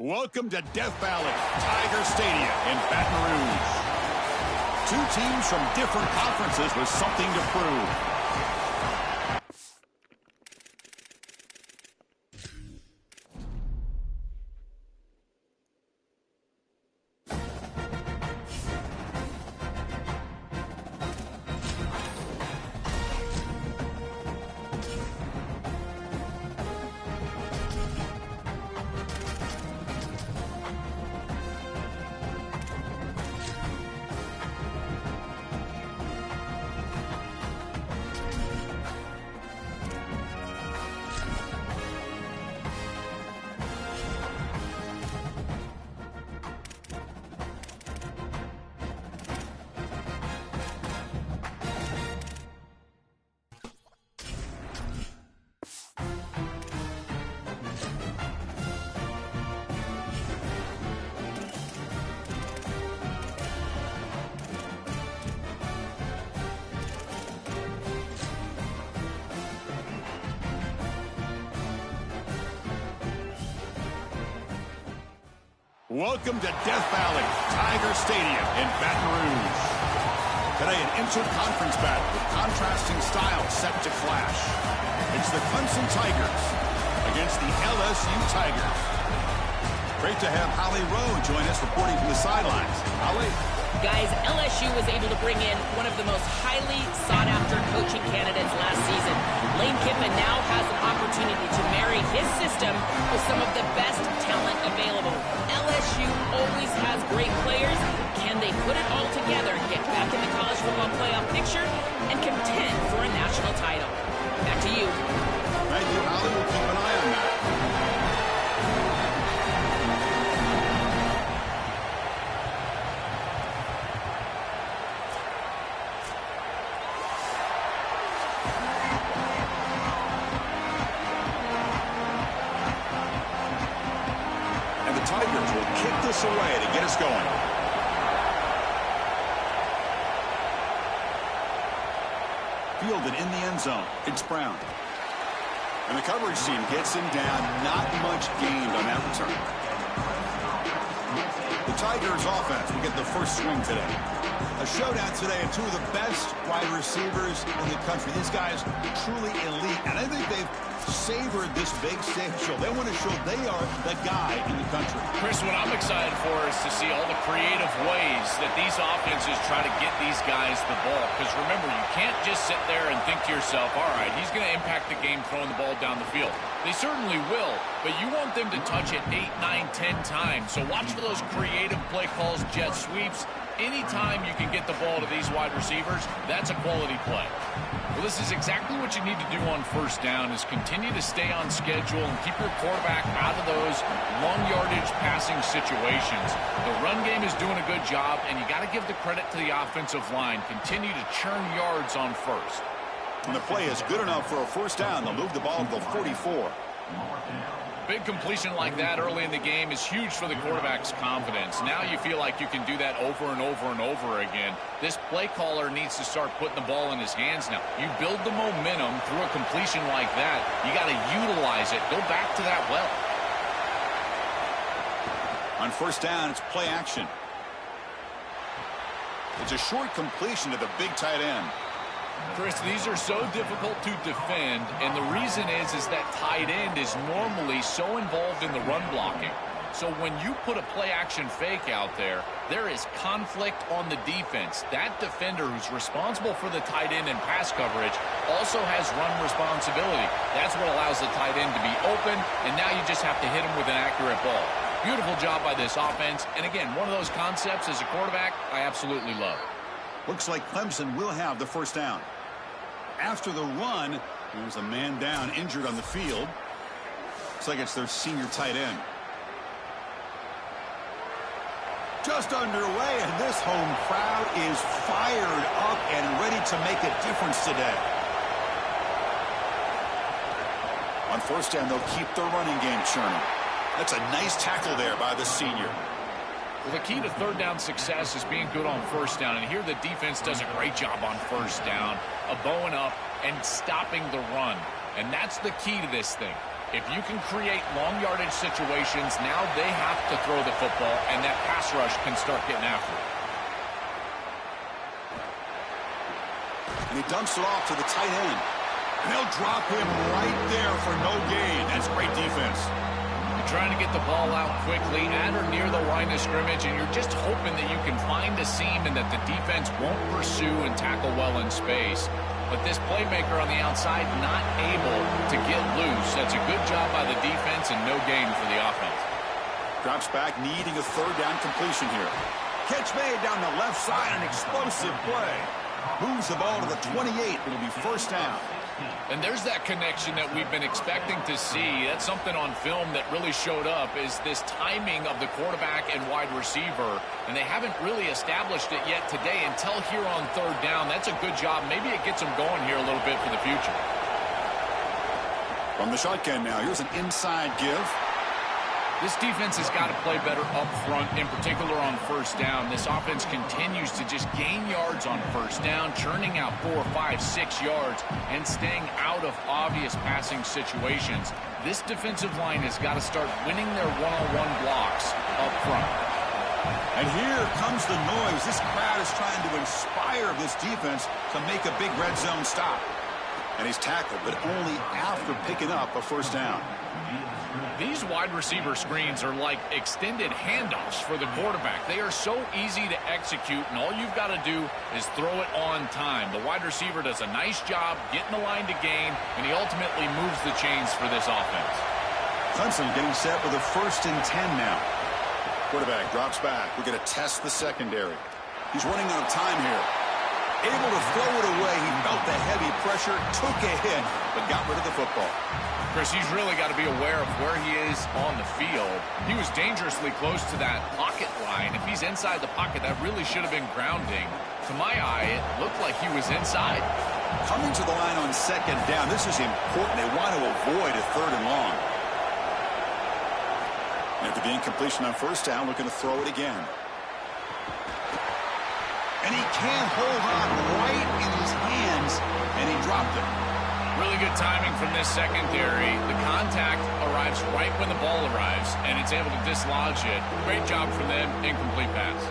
Welcome to Death Valley, Tiger Stadium in Baton Rouge. Two teams from different conferences with something to prove. Welcome to Death Valley, Tiger Stadium in Baton Rouge. Today, an inter-conference battle with contrasting styles set to clash. It's the Clemson Tigers against the LSU Tigers. Great to have Holly Rowe join us reporting from the sidelines. Holly? Guys, LSU was able to bring in one of the most highly sought-after coaching candidates last season. Lane Kiffin now has an opportunity to marry his system with some of the best talent available. LSU always has great players. Can they put it all together and get back in the college football playoff picture and contend for a national title? Back to you. Thank you, Holly. We'll keep an eye on that. Tigers will kick this away to get us going. Fielded in the end zone. It's Brown. And the coverage team gets him down. Not much gained on that return. The Tigers offense will get the first swing today. A showdown today of two of the best wide receivers in the country. These guys truly elite. And I think they've savored this big stage show. They want to show they are the guy in the country. Chris, what I'm excited for is to see all the creative ways that these offenses try to get these guys the ball. Because remember, you can't just sit there and think to yourself, all right, he's going to impact the game throwing the ball down the field. They certainly will, but you want them to touch it 8, 9, 10 times. So watch for those creative play calls, jet sweeps. Anytime you can get the ball to these wide receivers, that's a quality play. Well, this is exactly what you need to do on first down is continue to stay on schedule and keep your quarterback out of those long yardage passing situations. The run game is doing a good job, and you got to give the credit to the offensive line. Continue to churn yards on first. And the play is good enough for a first down. They'll move the ball to the 44. Big completion like that early in the game is huge for the quarterback's confidence. Now you feel like you can do that over and over and over again. This play caller needs to start putting the ball in his hands now. You build the momentum through a completion like that. You got to utilize it. Go back to that well. On first down, it's play action. It's a short completion to the big tight end. Chris, these are so difficult to defend, and the reason is that tight end is normally so involved in the run blocking. So when you put a play-action fake out there, there is conflict on the defense. That defender who's responsible for the tight end and pass coverage also has run responsibility. That's what allows the tight end to be open, and now you just have to hit him with an accurate ball. Beautiful job by this offense, and again, one of those concepts as a quarterback I absolutely love. Looks like Clemson will have the first down. After the run, there's a man down, injured on the field. Looks like it's their senior tight end. Just underway, and this home crowd is fired up and ready to make a difference today. On first down, they'll keep their running game churning. That's a nice tackle there by the senior. Well, the key to third down success is being good on first down, and here the defense does a great job on first down of bowing up and stopping the run, and that's the key to this thing. If you can create long yardage situations, now they have to throw the football, and that pass rush can start getting after it. And he dumps it off to the tight end. And they'll drop him right there for no gain. That's great defense. You're trying to get the ball out quickly at or near the line of scrimmage, and you're just hoping that you can find a seam and that the defense won't pursue and tackle well in space. But this playmaker on the outside not able to get loose. That's a good job by the defense and no gain for the offense. Drops back, needing a third down completion here. Catch made down the left side, an explosive play. Moves the ball to the 28. It'll be first down. And there's that connection that we've been expecting to see. That's something on film that really showed up, is this timing of the quarterback and wide receiver. And they haven't really established it yet today until here on third down. That's a good job. Maybe it gets them going here a little bit for the future. From the shotgun now, here's an inside give. This defense has got to play better up front, in particular on first down. This offense continues to just gain yards on first down, churning out 4, 5, 6 yards, and staying out of obvious passing situations. This defensive line has got to start winning their one-on-one blocks up front. And here comes the noise. This crowd is trying to inspire this defense to make a big red zone stop. And he's tackled, but only after picking up a first down. These wide receiver screens are like extended handoffs for the quarterback. They are so easy to execute, and all you've got to do is throw it on time. The wide receiver does a nice job getting the line to gain, and he ultimately moves the chains for this offense. Clemson getting set with a 1st and 10 now. Quarterback drops back. We're going to test the secondary. He's running out of time here. Able to throw it away. He felt the heavy pressure, took a hit, but got rid of the football. Chris, he's really got to be aware of where he is on the field. He was dangerously close to that pocket line. If he's inside the pocket, that really should have been grounding. To my eye, it looked like he was inside. Coming to the line on second down, this is important. They want to avoid a 3rd and long. And after the incompletion on first down, looking to throw it again. And he can't hold on right in his hands, and he dropped it. Really good timing from this secondary. The contact arrives right when the ball arrives, and it's able to dislodge it. Great job from them. Incomplete pass.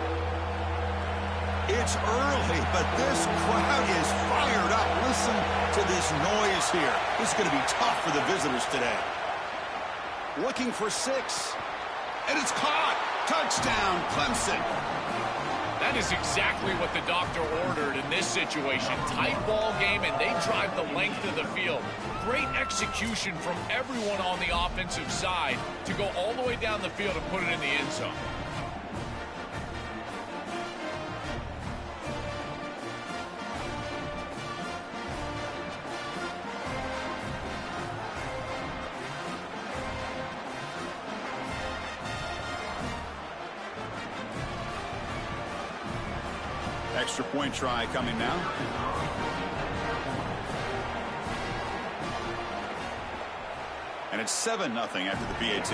It's early, but this crowd is fired up. Listen to this noise here. This is going to be tough for the visitors today. Looking for 6. And it's caught. Touchdown, Clemson. That is exactly what the doctor ordered in this situation. Tight ball game, and they drive the length of the field. Great execution from everyone on the offensive side to go all the way down the field and put it in the end zone. Extra point try coming now. And it's 7-0 after the PAT.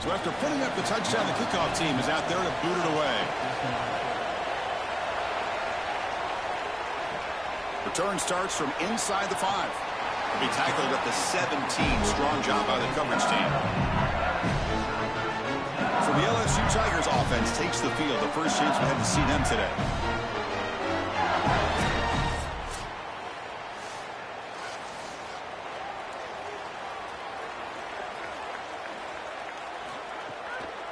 So after putting up the touchdown, the kickoff team is out there to boot it away. Return starts from inside the 5. He'll be tackled at the 17. Strong job by the coverage team. So the LSU Tigers offense takes the field. The first chance we had to see them today.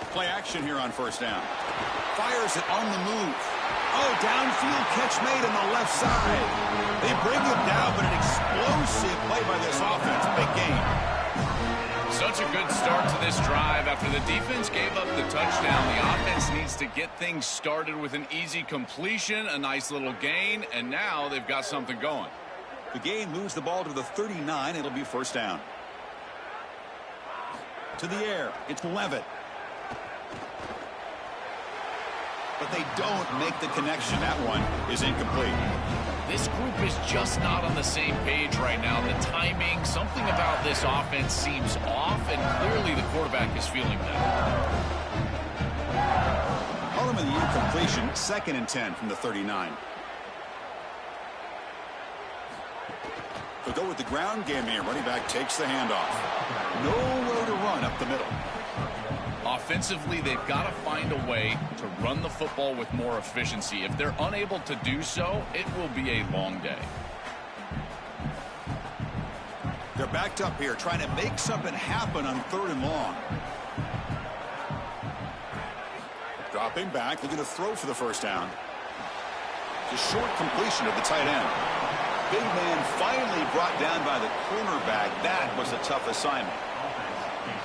Play action here on first down. Fires it on the move. Oh, downfield catch made on the left side. They bring him down, but an explosive play by this offense. Big game. Such a good start to this drive. After the defense gave up the touchdown, the offense needs to get things started with an easy completion, a nice little gain, and now they've got something going. The gain moves the ball to the 39. It'll be first down. To the air. It's Levitt. But they don't make the connection. That one is incomplete. This group is just not on the same page right now. The timing, something about this offense seems off, and clearly the quarterback is feeling that. him in the incompletion. 2nd and 10 from the 39. They'll go with the ground game here. Running back takes the handoff. Nowhere to run up the middle. Offensively, they've got to find a way to run the football with more efficiency. If they're unable to do so, it will be a long day. They're backed up here, trying to make something happen on 3rd and long. Dropping back, looking to throw for the first down. Just short completion of the tight end. Big man finally brought down by the cornerback. That was a tough assignment.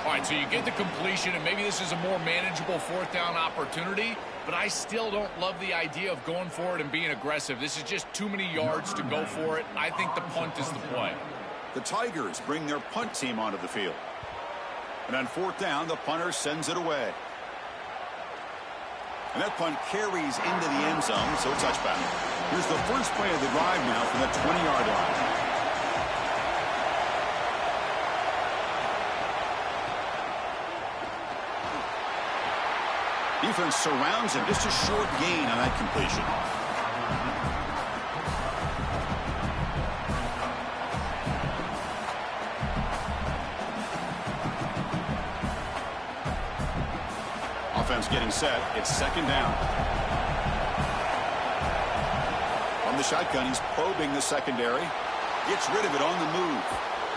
All right, so you get the completion, and maybe this is a more manageable 4th down opportunity, but I still don't love the idea of going for it and being aggressive. This is just too many yards to go for it. I think the punt is the play. The Tigers bring their punt team onto the field. And on 4th down, the punter sends it away. And that punt carries into the end zone, so a touchback. Here's the first play of the drive now from the 20-yard line. Defense surrounds him. Just a short gain on that completion. Offense getting set. It's 2nd down. From the shotgun, he's probing the secondary. Gets rid of it on the move.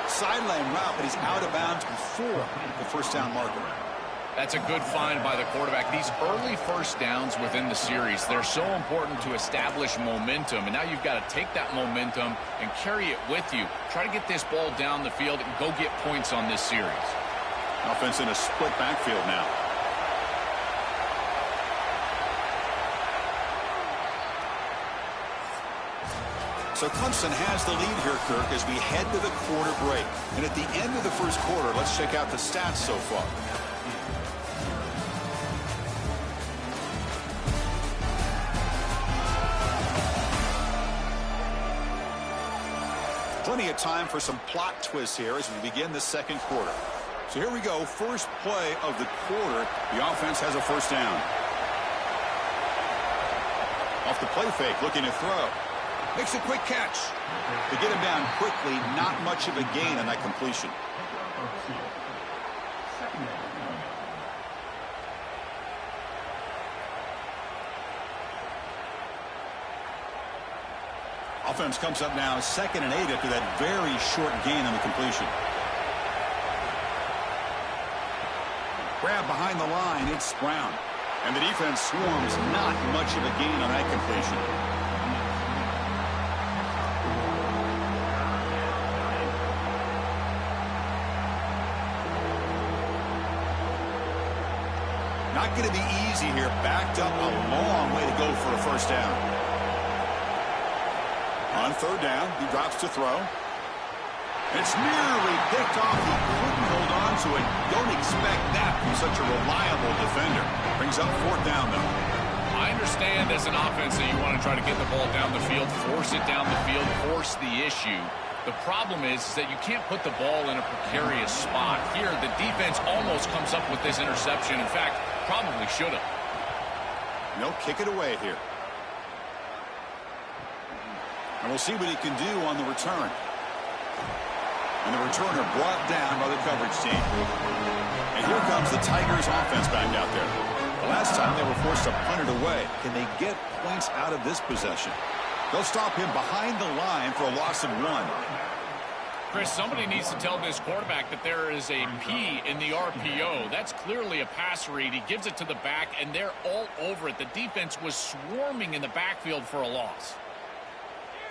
Sideline route, but he's out of bounds before the first down marker. That's a good find by the quarterback. These early first downs within the series, they're so important to establish momentum. And now you've got to take that momentum and carry it with you. Try to get this ball down the field and go get points on this series. Offense in a split backfield now. So Clemson has the lead here, Kirk, as we head to the quarter break. And at the end of the first quarter, let's check out the stats so far. Plenty of time for some plot twists here as we begin the second quarter. So here we go. First play of the quarter. The offense has a first down. Off the play fake, looking to throw. Makes a quick catch. To get him down quickly, not much of a gain on that completion. Offense comes up now 2nd and 8 after that very short gain on the completion. Grab behind the line, it's Brown. And the defense swarms, not much of a gain on that completion. Not going to be easy here. Backed up a long way to go for a first down. On 3rd down, he drops to throw. It's nearly picked off. He couldn't hold on to it. Don't expect that from such a reliable defender. Brings up 4th down, though. I understand as an offense that you want to try to get the ball down the field, force it down the field, force the issue. The problem is that you can't put the ball in a precarious spot. Here, the defense almost comes up with this interception. In fact, probably should have. They'll kick it away here. And we'll see what he can do on the return. And the returner brought down by the coverage team. And here comes the Tigers offense back out there. The last time they were forced to punt it away. Can they get points out of this possession? They'll stop him behind the line for a loss of 1. Chris, somebody needs to tell this quarterback that there is a P in the RPO. That's clearly a pass read. He gives it to the back, and they're all over it. The defense was swarming in the backfield for a loss.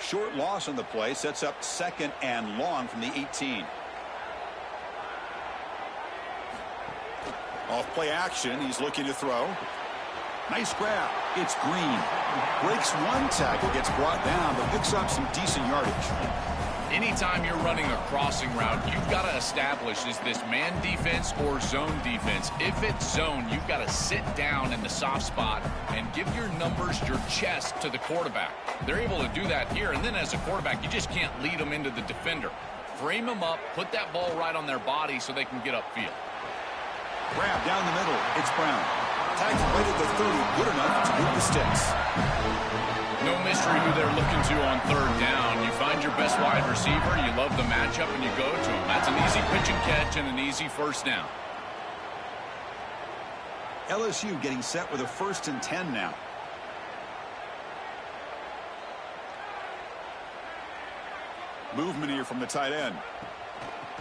Short loss on the play sets up 2nd and long from the 18. Off play action, he's looking to throw. Nice grab. It's Green. Breaks one tackle, gets brought down, but picks up some decent yardage. Anytime you're running a crossing route, you've got to establish, is this man defense or zone defense? If it's zone, you've got to sit down in the soft spot and give your numbers, your chest to the quarterback. They're able to do that here, and then as a quarterback, you just can't lead them into the defender. Frame them up, put that ball right on their body so they can get upfield. Grab down the middle. It's Brown. contact right at the 30, good enough to move the sticks. No mystery who they're looking to on third down. You find your best wide receiver, you love the matchup, and you go to him. That's an easy pitch and catch and an easy first down. LSU getting set with a 1st and 10 now. Movement here from the tight end.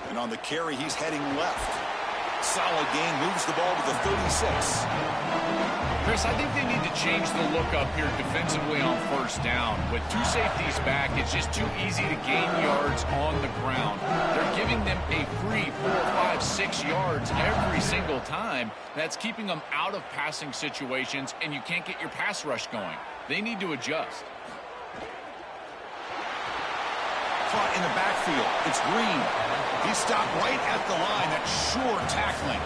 And on the carry, he's heading left. Solid gain, moves the ball to the 36. Chris, I think they need to change the look up here defensively on first down. With 2 safeties back, it's just too easy to gain yards on the ground. They're giving them a free 4, 5, 6 yards every single time. That's keeping them out of passing situations, and you can't get your pass rush going. They need to adjust. Caught in the backfield. It's Green. He stopped right at the line. That's sure tackling.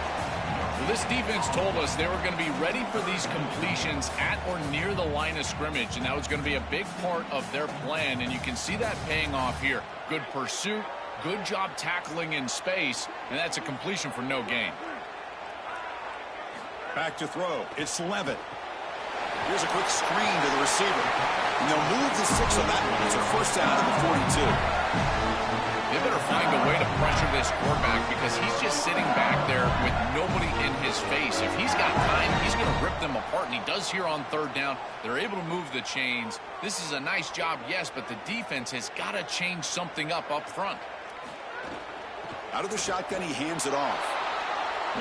Well, this defense told us they were going to be ready for these completions at or near the line of scrimmage, and that was going to be a big part of their plan, and you can see that paying off here. Good pursuit, good job tackling in space, and that's a completion for no gain. Back to throw. It's Levitt. Here's a quick screen to the receiver. And they'll move the 6 on that one. It's a first down to the 42. They better find a way to pressure this quarterback because he's just sitting back there with nobody in his face. If he's got time, he's going to rip them apart, and he does here on third down. They're able to move the chains. This is a nice job, yes, but the defense has got to change something up front. Out of the shotgun, he hands it off.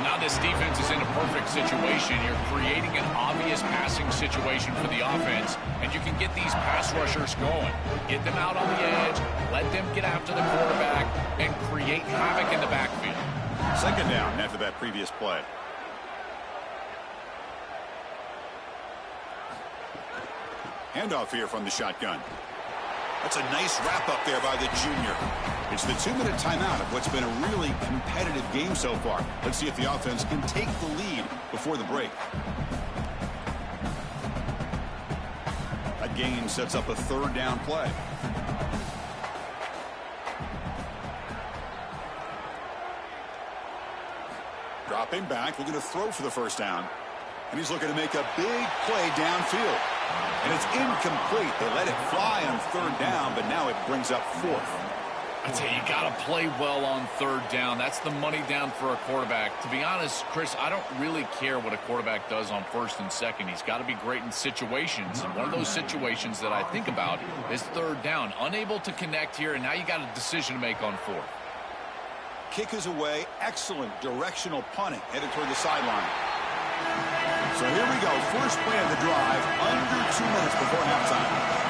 Now this defense is in a perfect situation. You're creating an obvious passing situation for the offense, and you can get these pass rushers going. Get them out on the edge, let them get after the quarterback, and create havoc in the backfield. Second down after that previous play. Handoff here from the shotgun. That's a nice wrap-up there by the junior. It's the 2-minute timeout of what's been a really competitive game so far. Let's see if the offense can take the lead before the break. That gain sets up a third down play. Dropping back, looking to throw for the first down. And he's looking to make a big play downfield. And it's incomplete. They let it fly on third down, but now it brings up 4th. I tell you, you got to play well on third down. That's the money down for a quarterback. To be honest, Chris, I don't really care what a quarterback does on 1st and 2nd. He's got to be great in situations. And one of those situations that I think about is third down. Unable to connect here, and now you got a decision to make on 4th. Kick is away. Excellent directional punting. Headed toward the sideline. So here we go. First play of the drive. Under 2 minutes before halftime.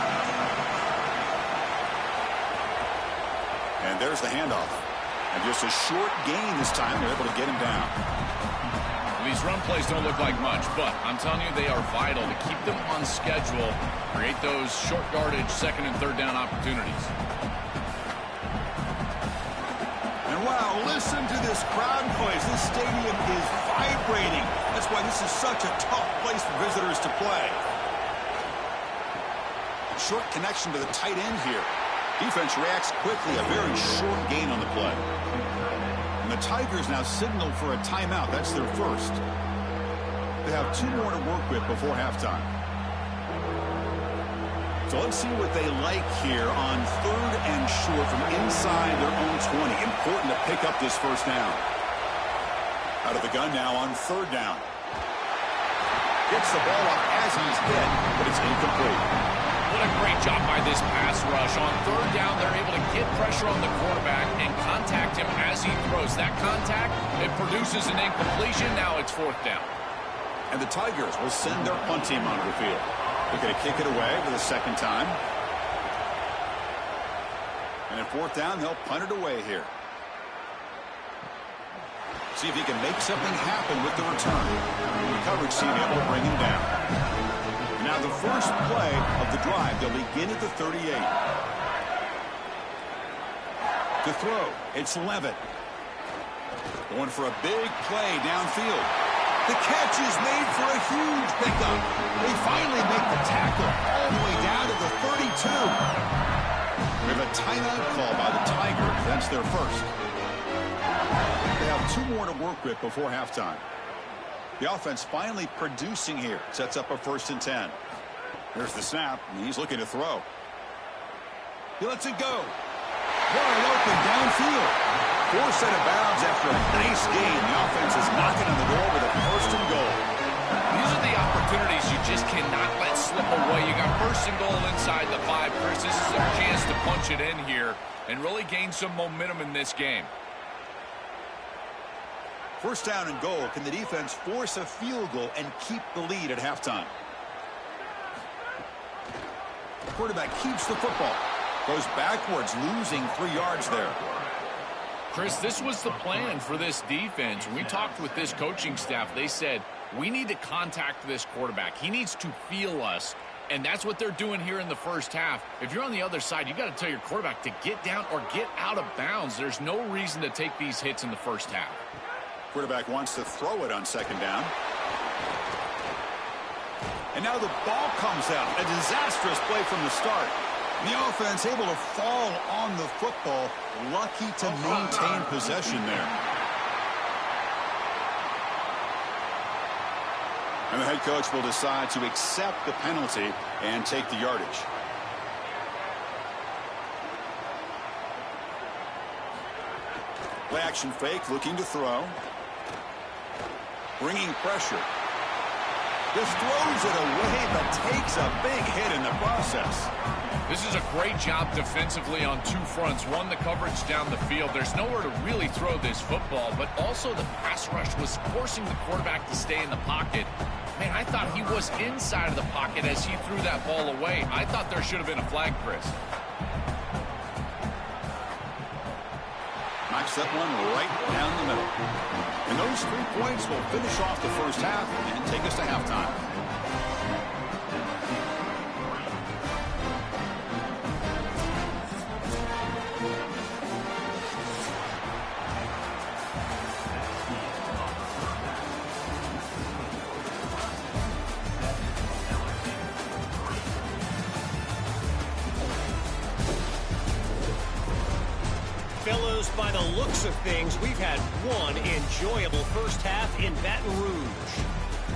And there's the handoff. And just a short gain this time. They're able to get him down. These run plays don't look like much, but I'm telling you they are vital to keep them on schedule, create those short yardage 2nd and 3rd down opportunities. And wow, listen to this crowd noise. This stadium is vibrating. That's why this is such a tough place for visitors to play. Short connection to the tight end here. Defense reacts quickly. A very short gain on the play. And the Tigers now signal for a timeout. That's their first. They have 2 more to work with before halftime. So let's see what they like here on 3rd and short from inside their own 20. Important to pick up this first down. Out of the gun now on 3rd down. Gets the ball up as he's hit, but it's incomplete. What a great job by this pass rush. On 3rd down, they're able to get pressure on the quarterback and contact him as he throws. That contact, it produces an incompletion. Now it's 4th down. And the Tigers will send their punt team onto the field. They're going to kick it away for the 2nd time. And at 4th down, they'll punt it away here. See if he can make something happen with the return. The coverage team able to bring him down. And now the first play of the drive, they'll begin at the 38. To throw, it's Levitt. Going for a big play downfield. The catch is made for a huge pickup. They finally make the tackle all the way down to the 32. We have a timeout call by the Tigers. That's their first. They have 2 more to work with before halftime. The offense finally producing here. Sets up a 1st and 10. There's the snap, and he's looking to throw. He lets it go. Wide open downfield. Forced out of bounds after a nice game. The offense is knocking on the door with a 1st and goal. These are the opportunities you just cannot let slip away. You got 1st and goal inside the 5. Chris, this is their chance to punch it in here and really gain some momentum in this game. 1st down and goal. Can the defense force a field goal and keep the lead at halftime? The quarterback keeps the football. Goes backwards, losing 3 yards there. Chris, this was the plan for this defense. When we talked with this coaching staff, they said, we need to contact this quarterback. He needs to feel us. And that's what they're doing here in the 1st half. If you're on the other side, you got to tell your quarterback to get down or get out of bounds. There's no reason to take these hits in the 1st half. Quarterback wants to throw it on 2nd down. And now the ball comes out. A disastrous play from the start. The offense able to fall on the football. Lucky to maintain possession there. And the head coach will decide to accept the penalty and take the yardage. Play action fake, looking to throw. Bringing pressure. Just throws it away, but takes a big hit in the process. This is a great job defensively on 2 fronts. One, the coverage down the field. There's nowhere to really throw this football, but also the pass rush was forcing the quarterback to stay in the pocket. Man, I thought he was inside of the pocket as he threw that ball away. I thought there should have been a flag, Chris. Knocks that one right down the middle. And those 3 points will finish off the 1st half and take us to halftime. Fellows, by the looks of things, we've had one enjoyable 1st half in Baton Rouge.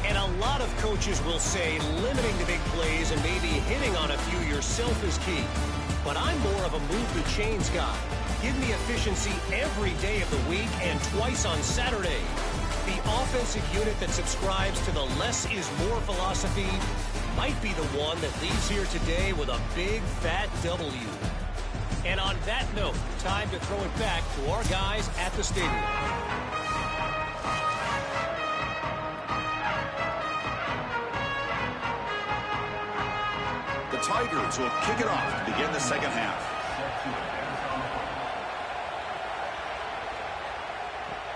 And a lot of coaches will say limiting the big plays and maybe hitting on a few yourself is key. But I'm more of a move the chains guy. Give me efficiency every day of the week and twice on Saturday. The offensive unit that subscribes to the less is more philosophy might be the one that leaves here today with a big fat W. And on that note, time to throw it back to our guys at the stadium. The Tigers will kick it off to begin the 2nd half.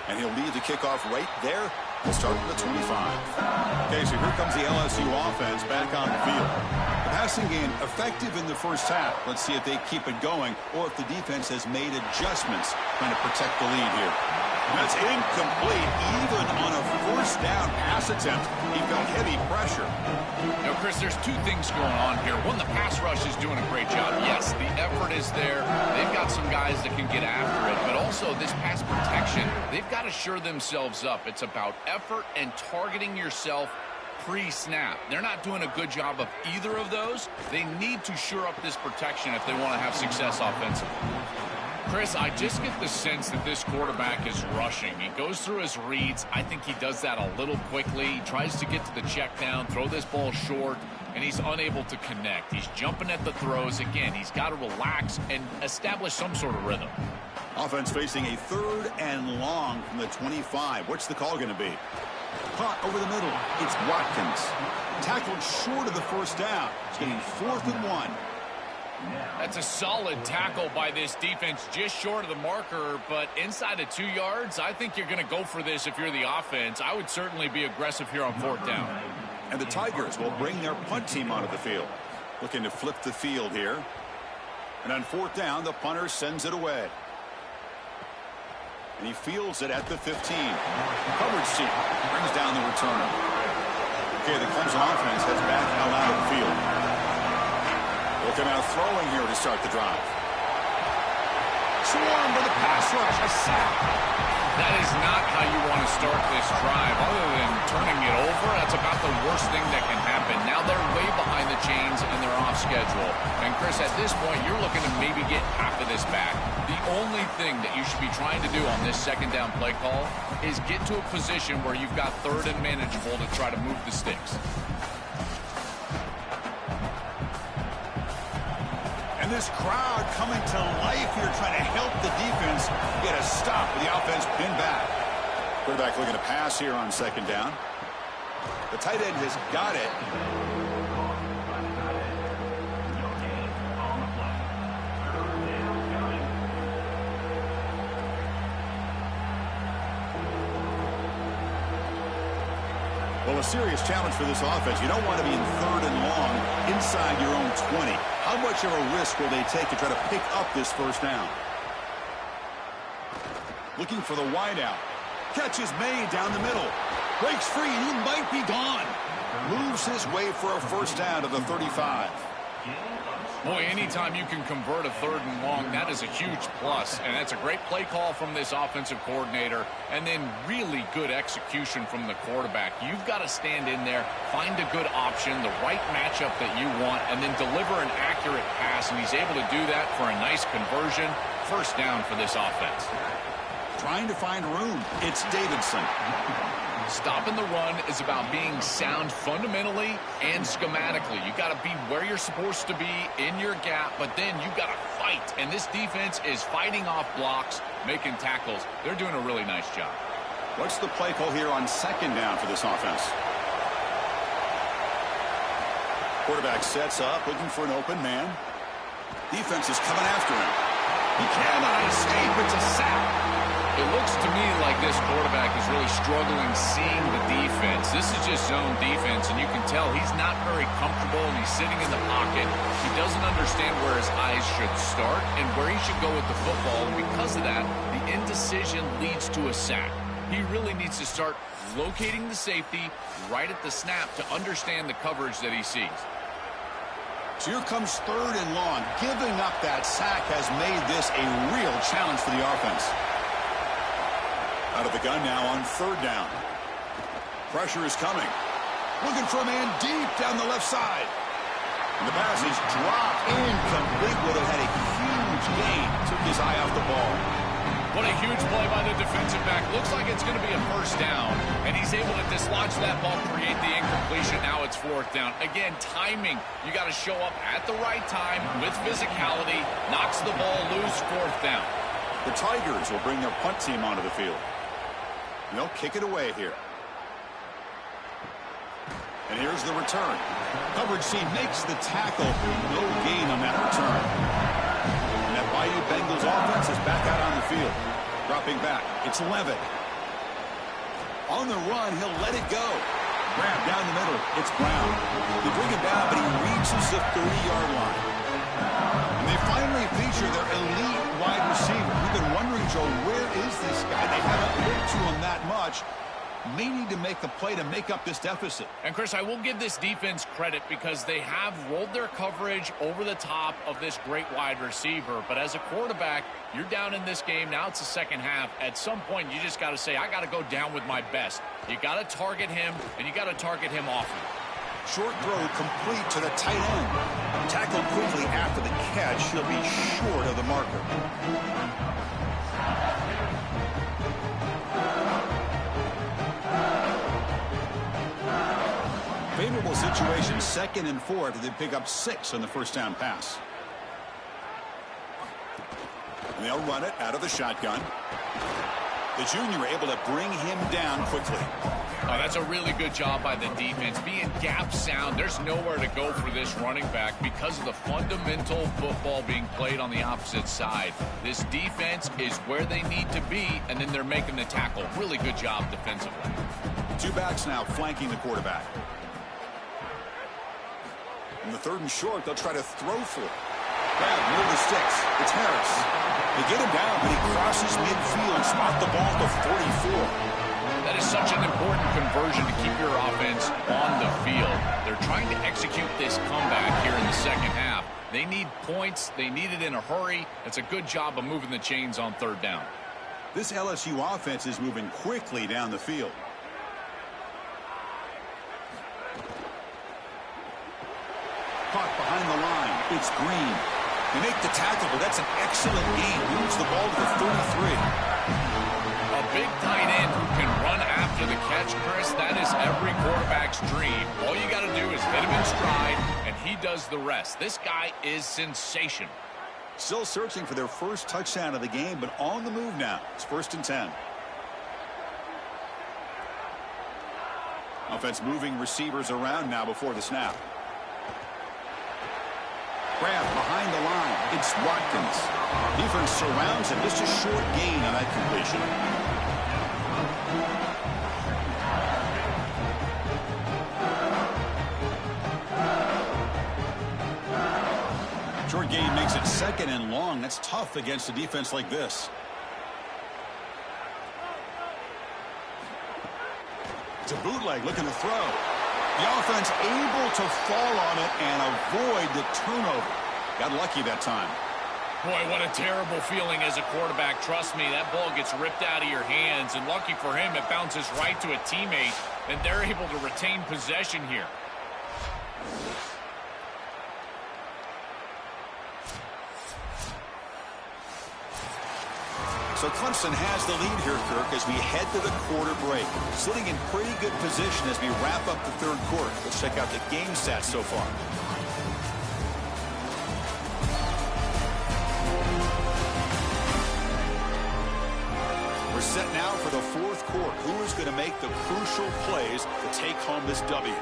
And he'll lead the kickoff right there. We'll start at the 25. Okay, so here comes the LSU offense back on the field. The passing game effective in the 1st half. Let's see if they keep it going or if the defense has made adjustments trying to protect the lead here. And that's incomplete. Even on a 1st down pass attempt, he felt heavy pressure. You know, Chris, there's 2 things going on here. One, the pass rush is doing a great job. Yes, the effort is there. They've got some guys that can get after it. But also this pass protection, they've got to shore themselves up. It's about effort and targeting yourself pre-snap. They're not doing a good job of either of those. They need to shore up this protection if they want to have success offensively. Chris, I just get the sense that this quarterback is rushing. He goes through his reads. I think he does that a little quickly. He tries to get to the check down, throw this ball short, and he's unable to connect. He's jumping at the throws. Again, he's got to relax and establish some sort of rhythm. Offense facing a 3rd and long from the 25. What's the call going to be? Caught over the middle. It's Watkins. Tackled short of the 1st down. It's getting 4th and 1. That's a solid tackle by this defense, just short of the marker, but inside of 2 yards, I think you're going to go for this if you're the offense. I would certainly be aggressive here on 4th down. And the Tigers will bring their punt team onto the field. Looking to flip the field here. And on 4th down, the punter sends it away. And he fields it at the 15. Coverage team brings down the returner. Okay, the Clemson offense heads back out of the field. Looking out throwing here to start the drive. Swarm with a pass rush. A sack. That is not how you want to start this drive. Other than turning it over, that's about the worst thing that can happen. Now they're way behind the chains and they're off schedule. And Chris, at this point, you're looking to maybe get half of this back. The only thing that you should be trying to do on this second down play call is get to a position where you've got third and manageable to try to move the sticks. And this crowd coming to life here, trying to help the defense get a stop with the offense pinned back. Quarterback looking to pass here on second down. The tight end has got it. Well, a serious challenge for this offense. You don't want to be in third and long inside your own 20. How much of a risk will they take to try to pick up this first down? Looking for the wideout. Catch is made down the middle. Breaks free, and he might be gone. Moves his way for a first down to the 35. Boy, anytime you can convert a third and long, that is a huge plus. And that's a great play call from this offensive coordinator. And then really good execution from the quarterback. You've got to stand in there, find a good option, the right matchup that you want, and then deliver an accurate pass. And he's able to do that for a nice conversion. First down for this offense. Trying to find room. It's Davidson. Stopping the run is about being sound fundamentally and schematically. You got to be where you're supposed to be in your gap, but then you got to fight. And this defense is fighting off blocks, making tackles. They're doing a really nice job. What's the play call here on second down for this offense? Quarterback sets up, looking for an open man. Defense is coming after him. He cannot escape. It's a sack. It looks to me like this quarterback is really struggling seeing the defense. This is just zone defense, and you can tell he's not very comfortable, and he's sitting in the pocket. He doesn't understand where his eyes should start and where he should go with the football, and because of that, the indecision leads to a sack. He really needs to start locating the safety right at the snap to understand the coverage that he sees. So here comes third and long. Giving up that sack has made this a real challenge for the offense. Out of the gun now on third down. Pressure is coming. Looking for a man deep down the left side. And the pass is dropped incomplete. Would have had a huge gain. Took his eye off the ball. What a huge play by the defensive back. Looks like it's going to be a first down. And he's able to dislodge that ball, create the incompletion. Now it's fourth down. Again, timing. You got to show up at the right time with physicality. Knocks the ball loose, fourth down. The Tigers will bring their punt team onto the field. And they'll kick it away here. And here's the return. Coverage C makes the tackle. No gain on that return. And that Bayou Bengals offense is back out on the field. Dropping back. It's Levitt. On the run, he'll let it go. Grab down the middle. It's Brown. They bring him down, but he reaches the 30-yard line. And they finally feature their elite wide receiver. We've been wondering, Joe, where is this guy? They haven't looked to him that much. May need to make the play to make up this deficit. And, Chris, I will give this defense credit because they have rolled their coverage over the top of this great wide receiver. But as a quarterback, you're down in this game. Now it's the second half. At some point, you just got to say, I got to go down with my best. You got to target him, and you got to target him often. Short throw complete to the tight end. Tackled quickly after the catch. He'll be short of the marker. Favorable situation, 2nd and 4 after they pick up 6 on the first down pass. And they'll run it out of the shotgun. The junior able to bring him down quickly. Oh, that's a really good job by the defense. Being gap sound, there's nowhere to go for this running back because of the fundamental football being played on the opposite side. This defense is where they need to be, and then they're making the tackle. Really good job defensively. Two backs now flanking the quarterback. In the 3rd and short, they'll try to throw for it. Grab near the sticks. It's Harris. They get him down, but he crosses midfield. Spot the ball to 44. That is such an important conversion to keep your offense on the field. They're trying to execute this comeback here in the second half. They need points. They need it in a hurry. It's a good job of moving the chains on 3rd down. This LSU offense is moving quickly down the field. Caught behind the line. It's Green. They make the tackle, but that's an excellent gain. Moves the ball to the 33. A big tight end who can run after the catch, Chris, that is every quarterback's dream. All you got to do is hit him in stride, and he does the rest. This guy is sensational. Still searching for their first touchdown of the game, but on the move now. It's 1st and 10. Offense moving receivers around now before the snap. Grab behind the line. It's Watkins. Defense surrounds him. Just a short gain on that completion. Short gain makes it 2nd and long. That's tough against a defense like this. It's a bootleg looking to throw. The offense able to fall on it and avoid the turnover. Got lucky that time. Boy, what a terrible feeling as a quarterback. Trust me, that ball gets ripped out of your hands, and lucky for him, it bounces right to a teammate, and they're able to retain possession here. So Clemson has the lead here, Kirk, as we head to the quarter break. Sitting in pretty good position as we wrap up the 3rd quarter. Let's check out the game stats so far. We're set now for the 4th quarter. Who is going to make the crucial plays to take home this W?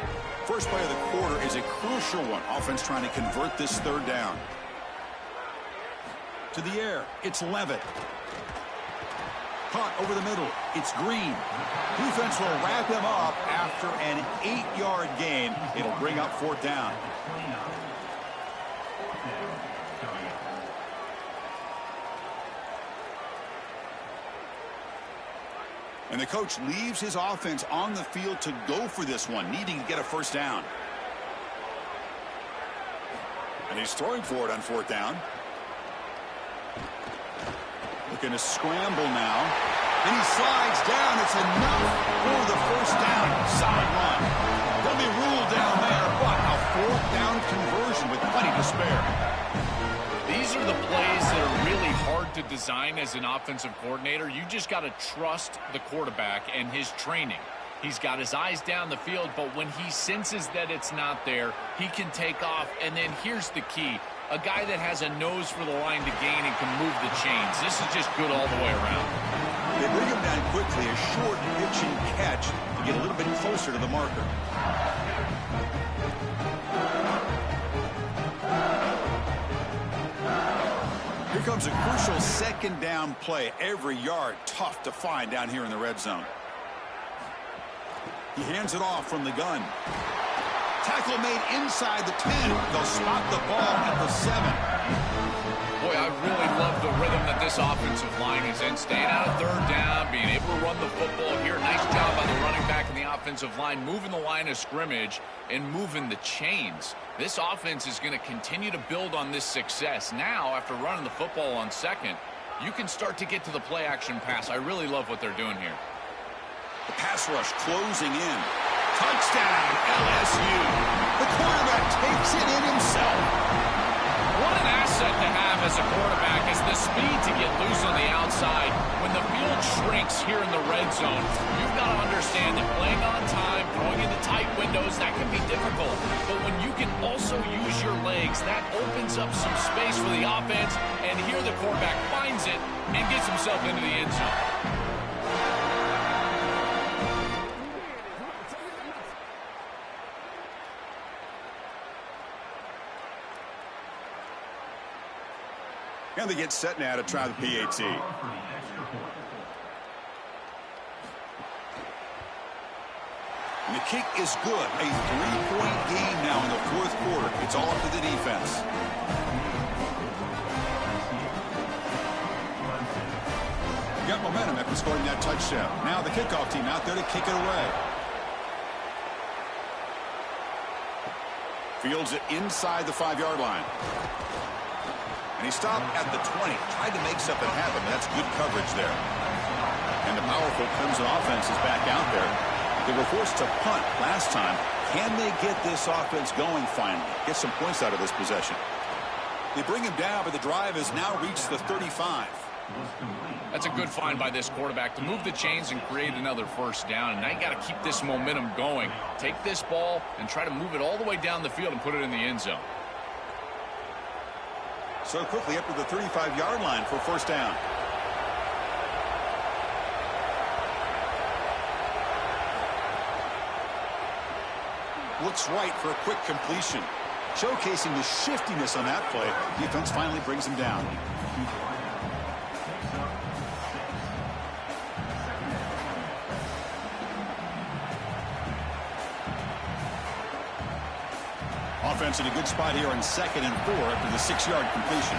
First play of the quarter is a crucial one. Offense trying to convert this 3rd down. To the air, it's Levitt. Caught over the middle. It's Green. Defense will wrap him up after an 8-yard gain. It'll bring up 4th down. And the coach leaves his offense on the field to go for this one, needing to get a 1st down. And he's throwing for it on 4th down. Looking to scramble now. And he slides down. It's enough for the 1st down. Solid run. They'll be ruled down there, but a 4th down conversion with plenty to spare. These are the plays that are really hard to design as an offensive coordinator. You just got to trust the quarterback and his training. He's got his eyes down the field, but when he senses that it's not there, he can take off. And then here's the key. A guy that has a nose for the line to gain and can move the chains. This is just good all the way around. They bring him down quickly, a short pitch and catch to get a little bit closer to the marker. Here comes a crucial 2nd down play. Every yard tough to find down here in the red zone. He hands it off from the gun. Tackle made inside the 10. They'll spot the ball at the 7. Boy, I really love the rhythm that this offensive line is in. Staying out of 3rd down, being able to run the football here. Nice job by the running back and the offensive line, moving the line of scrimmage and moving the chains. This offense is going to continue to build on this success. Now, after running the football on 2nd, you can start to get to the play-action pass. I really love what they're doing here. The pass rush closing in. Touchdown, LSU. The quarterback takes it in himself. What an asset to have as a quarterback is the speed to get loose on the outside. When the field shrinks here in the red zone, you've got to understand that playing on time, throwing into tight windows, that can be difficult. But when you can also use your legs, that opens up some space for the offense. And here the quarterback finds it and gets himself into the end zone. And they get set now to try the PAT. And the kick is good. A 3-point game now in the 4th quarter. It's all up to the defense. Got momentum after scoring that touchdown. Now the kickoff team out there to kick it away. Fields it inside the 5-yard line. And he stopped at the 20. Tried to make something happen, but that's good coverage there. And the powerful Clemson offense is back out there. They were forced to punt last time. Can they get this offense going finally? Get some points out of this possession. They bring him down, but the drive has now reached the 35. That's a good find by this quarterback to move the chains and create another first down. And now you got to keep this momentum going. Take this ball and try to move it all the way down the field and put it in the end zone. So quickly up to the 35-yard line for first down. Looks right for a quick completion. Showcasing the shiftiness on that play. Defense finally brings him down. Offense in a good spot here on 2nd and 4 after the 6-yard completion.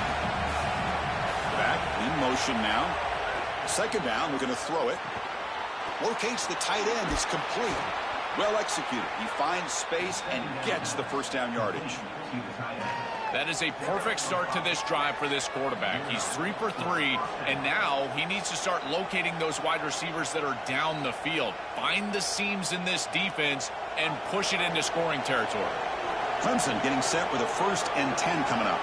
Back in motion now. 2nd down, we're going to throw it. Locates the tight end. It's complete. Well executed. He finds space and gets the first down yardage. That is a perfect start to this drive for this quarterback. He's 3 for 3, and now he needs to start locating those wide receivers that are down the field. Find the seams in this defense and push it into scoring territory. Clemson getting set with a 1st and 10 coming up.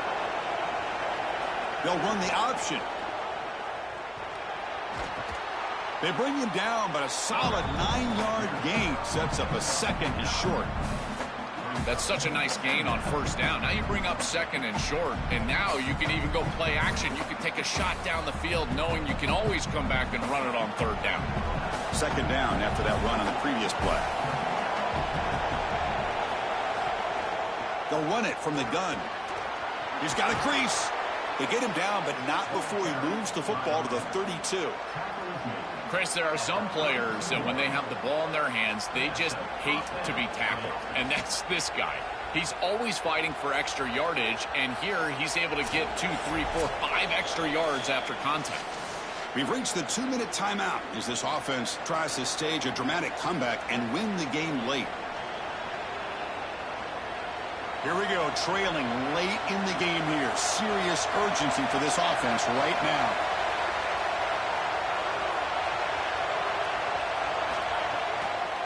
They'll run the option. They bring him down, but a solid 9-yard gain sets up a 2nd and short. That's such a nice gain on first down. Now you bring up 2nd and short, and now you can even go play action. You can take a shot down the field knowing you can always come back and run it on 3rd down. 2nd down after that run on the previous play. They'll run it from the gun. He's got a crease. They get him down, but not before he moves the football to the 32. Chris, there are some players that when they have the ball in their hands, they just hate to be tackled. And that's this guy. He's always fighting for extra yardage, and here he's able to get 2, 3, 4, 5 extra yards after contact. We've reached the 2-minute timeout as this offense tries to stage a dramatic comeback and win the game late. Here we go, trailing late in the game here. Serious urgency for this offense right now.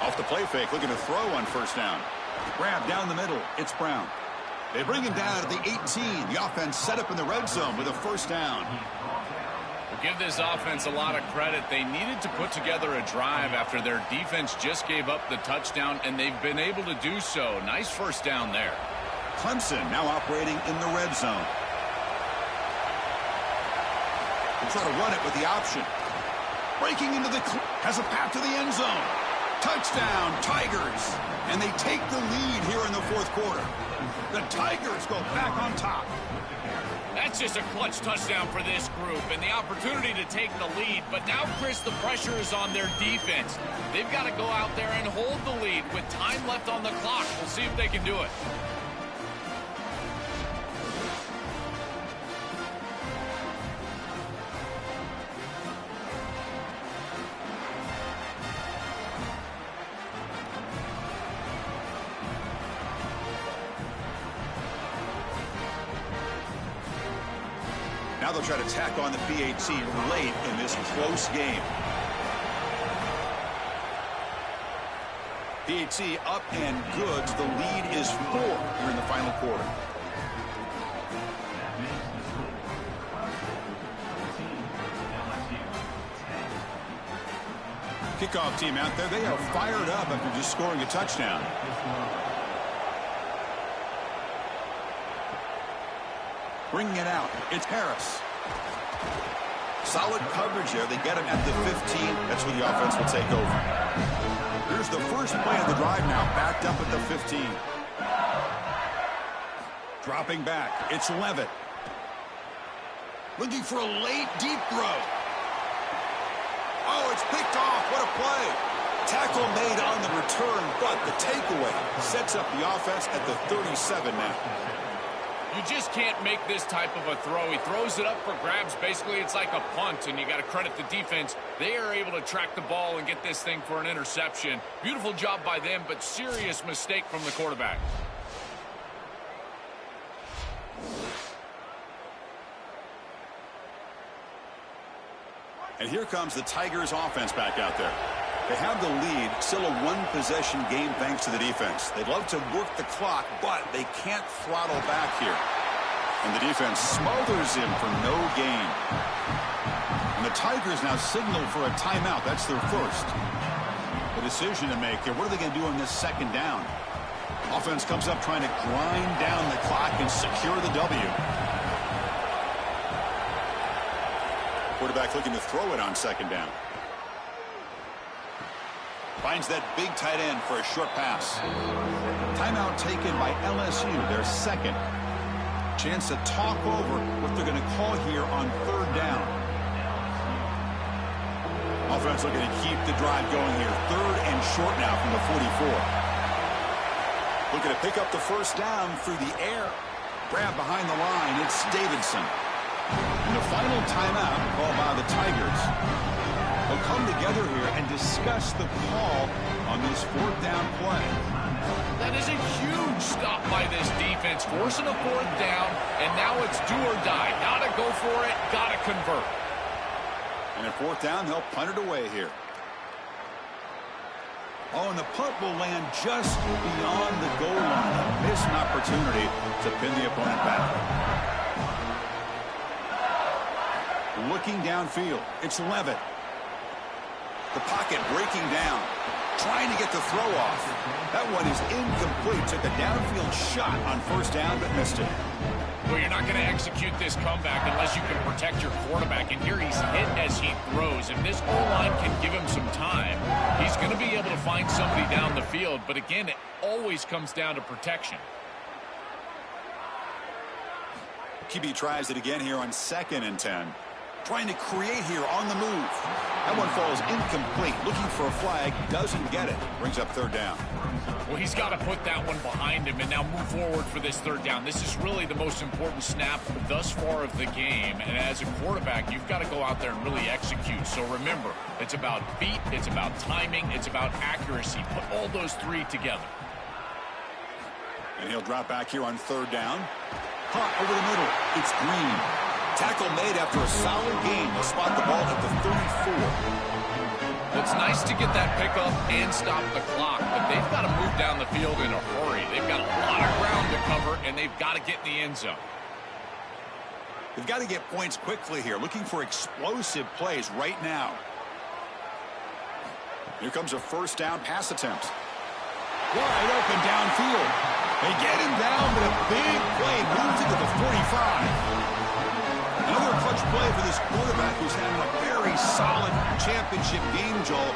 Off the play fake, looking to throw on first down. Grab down the middle, it's Brown. They bring him down at the 18. The offense set up in the red zone with a first down. We'll give this offense a lot of credit. They needed to put together a drive after their defense just gave up the touchdown, and they've been able to do so. Nice first down there. Clemson now operating in the red zone. They'll try to run it with the option. Breaking into the... has a path to the end zone. Touchdown, Tigers. And they take the lead here in the 4th quarter. The Tigers go back on top. That's just a clutch touchdown for this group and the opportunity to take the lead. But now, Chris, the pressure is on their defense. They've got to go out there and hold the lead with time left on the clock. We'll see if they can do it. Now they'll try to tack on the PAT late in this close game. PAT up and good. The lead is 4 here in the final quarter. Kickoff team out there. They are fired up after just scoring a touchdown. Bringing it out, it's Harris. Solid coverage there. They get him at the 15. That's where the offense will take over. Here's the first play of the drive now, backed up at the 15. Dropping back, it's Levitt. Looking for a late, deep throw. Oh, it's picked off. What a play. Tackle made on the return, but the takeaway sets up the offense at the 37 now. You just can't make this type of a throw. He throws it up for grabs. Basically, it's like a punt, and you got to credit the defense. They are able to track the ball and get this thing for an interception. Beautiful job by them, but serious mistake from the quarterback. And here comes the Tigers offense back out there. They have the lead, still a one-possession game thanks to the defense. They'd love to work the clock, but they can't throttle back here. And the defense smothers him for no gain. And the Tigers now signal for a timeout. That's their first. The decision to make here. What are they going to do on this second down? Offense comes up trying to grind down the clock and secure the W. Quarterback looking to throw it on second down. Finds that big tight end for a short pass. Timeout taken by LSU, their second. Chance to talk over what they're going to call here on third down. Offense looking to keep the drive going here. Third and short now from the 44. Looking to pick up the first down through the air. Grab behind the line. It's Davidson. And the final timeout called by the Tigers. They'll come together here and discuss the call on this fourth down play. That is a huge stop by this defense, forcing a fourth down, and now it's do or die. Gotta go for it, gotta convert. And at fourth down, they'll punt it away here. Oh, and the punt will land just beyond the goal line. A missed opportunity to pin the opponent back. Looking downfield, it's Levitt. The pocket breaking down, trying to get the throw off. That one is incomplete. Took a downfield shot on first down, but missed it. Well, you're not going to execute this comeback unless you can protect your quarterback. And here he's hit as he throws. If this O-line can give him some time, he's going to be able to find somebody down the field. But again, it always comes down to protection. QB tries it again here on 2nd and 10. Trying to create here on the move. That one falls incomplete. Looking for a flag. Doesn't get it. Brings up third down. Well, he's got to put that one behind him and now move forward for this third down. This is really the most important snap thus far of the game. And as a quarterback, you've got to go out there and really execute. So remember, it's about feet, it's about timing, it's about accuracy. Put all those three together. And he'll drop back here on third down. Caught over the middle. It's Green. Tackle made after a solid game. They'll spot the ball at the 34. It's nice to get that pickup and stop the clock, but they've got to move down the field in a hurry. They've got a lot of ground to cover, and they've got to get in the end zone. They've got to get points quickly here. Looking for explosive plays right now. Here comes a first down pass attempt. Wide open downfield. They get him down, but a big play moves into the 45. Another clutch play for this quarterback who's having a very solid championship game, Joel.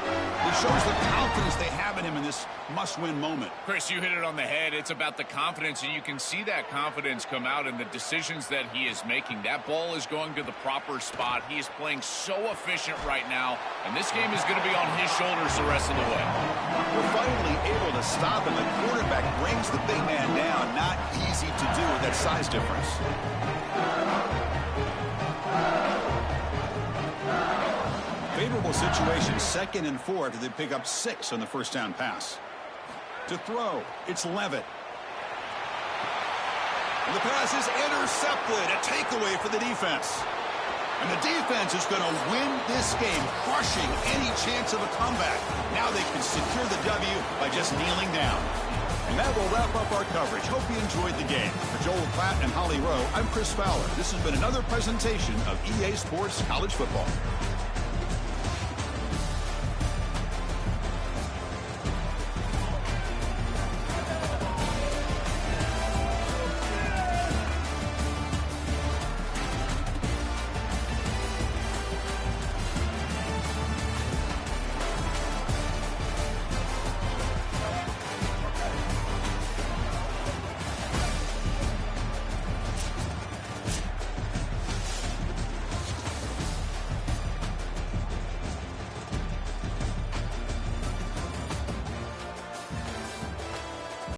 It shows the confidence they have in him in this must-win moment. Chris, you hit it on the head. It's about the confidence, and you can see that confidence come out in the decisions that he is making. That ball is going to the proper spot. He is playing so efficient right now, and this game is going to be on his shoulders the rest of the way. We're finally able to stop him. The quarterback brings the big man down. Not easy to do with that size difference. Favorable situation, 2nd and 4 after they pick up 6 on the first down pass. To throw, it's Levitt. And the pass is intercepted. A takeaway for the defense. And the defense is going to win this game, crushing any chance of a comeback. Now they can secure the W by just kneeling down. And that will wrap up our coverage. Hope you enjoyed the game. For Joel Klatt and Holly Rowe, I'm Chris Fowler. This has been another presentation of EA Sports College Football.